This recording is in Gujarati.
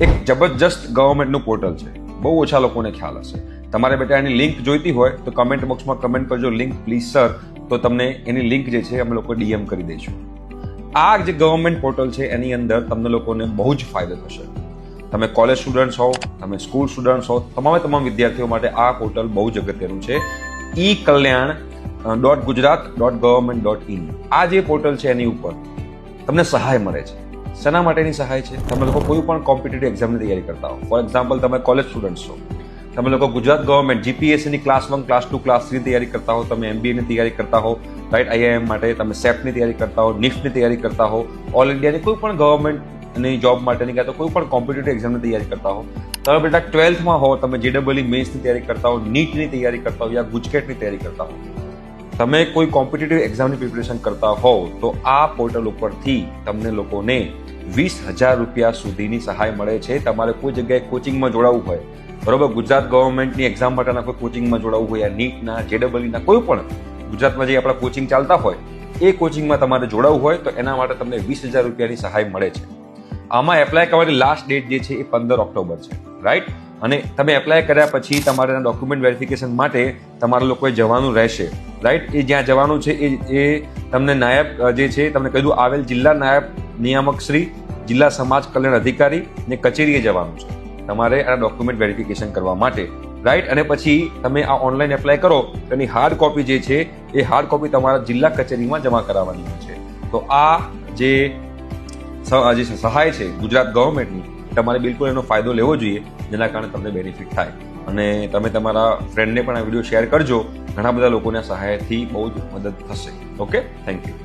એક જબરજસ્ત ગવર્મેન્ટનું પોર્ટલ છે, બહુ ઓછા લોકોને ખ્યાલ હશે. તમારે બેટા એની લિંક જોઈતી હોય તો કમેન્ટ બોક્સમાં કમેન્ટ કરજો લિંક પ્લીઝ સર, તો તમને એની લિંક જે છે અમે લોકો ડીએમ કરી દઈશું. આ જે ગવર્મેન્ટ પોર્ટલ છે એની અંદર તમને લોકોને બહુ જ ફાયદો થશે. તમે કોલેજ સ્ટુડન્ટ્સ હો, તમે સ્કૂલ સ્ટુડન્ટ્સ હો, તમામ વિદ્યાર્થીઓ માટે આ પોર્ટલ બહુ જ અગત્યનું છે. ekalyan.gujarat.government.in આ જે પોર્ટલ છે એની ઉપર તમને સહાય મળે છે. શેના માટેની સહાય છે? તમે લોકો કોઈ પણ કોમ્પિટિટિવ એક્ઝામની તૈયારી કરતા હો, ફોર એક્ઝામ્પલ તમે કોલેજ સ્ટુડન્ટ્સ છો, તમે લોકો ગુજરાત ગવર્મેન્ટ જીપીએસસીની ક્લાસ 1, ક્લાસ 2, ક્લાસ 3 તૈયારી કરતા હો, તમે એમબીએની તૈયારી કરતા હો, રાઈટ, આઈઆઈએમ માટે તમે સેફની તૈયારી કરતા હો, નિફ્ટની તૈયારી કરતા હો, ઓલ ઇન્ડિયાની કોઈ પણ ગવર્મેન્ટની જોબ માટેની કાં તો કોઈ પણ કોમ્પિટિટિવ એક્ઝામની તૈયારી કરતા હો, તમે બેટા 12થમાં હો, તમે જેડબલઈ મેન્સની તૈયારી કરતા હો, નીટની તૈયારી કરતા હો યા ગુજકેટની તૈયારી કરતા હો, તમે કોઈ કોમ્પિટિટિવ એક્ઝામની પ્રિપરેશન કરતા હોવ તો આ પોર્ટલ ઉપરથી તમને લોકોને 20,000 રૂપિયા સુધીની સહાય મળે છે. તમારે કોઈ જગ્યાએ કોચિંગમાં જોડાવવું હોય, બરોબર, ગુજરાત ગવર્મેન્ટની એક્ઝામ માટેના કોઈ કોચિંગમાં જોડાવવું હોય, નીટના, જેડબલઈના કોઈ પણ ગુજરાતમાં જે આપણા કોચિંગ ચાલતા હોય એ કોચિંગમાં તમારે જોડાવવું હોય તો એના માટે તમને 20,000 રૂપિયાની સહાય મળે છે. આમાં એપ્લાય કરવાની લાસ્ટ ડેટ જે છે એ 15 ઓક્ટોબર છે, રાઈટ. અને તમે એપ્લાય કર્યા પછી તમારે ડોક્યુમેન્ટ વેરિફિકેશન માટે તમારે લોકોએ જવાનું રહેશે, રાઈટ. એ જ્યાં જવાનું છે એ તમને નાયબ જે છે તમને કહ્યું આવેલ જિલ્લા નાયબ નિયામક શ્રી, જિલ્લા સમાજ કલ્યાણ અધિકારી ને કચેરીએ જવાનું છે તમારે આ ડોક્યુમેન્ટ વેરિફિકેશન કરવા માટે, રાઈટ. અને પછી તમે આ ઓનલાઈન એપ્લાય કરો તો એની હાર્ડ કોપી જે છે એ હાર્ડ કોપી તમારા જિલ્લા કચેરીમાં જમા કરાવવાની હોય છે. તો આ જે સહાય છે ગુજરાત ગવર્મેન્ટની, તમારે બિલકુલ એનો ફાયદો લેવો જોઈએ, જેના કારણે તમને બેનિફિટ થાય. અને તમે તમારા ફ્રેન્ડને પણ આ વિડીયો શેર કરજો, ઘણા બધા લોકોને સહાયથી બહુ જ મદદ થશે. Okay, thank you.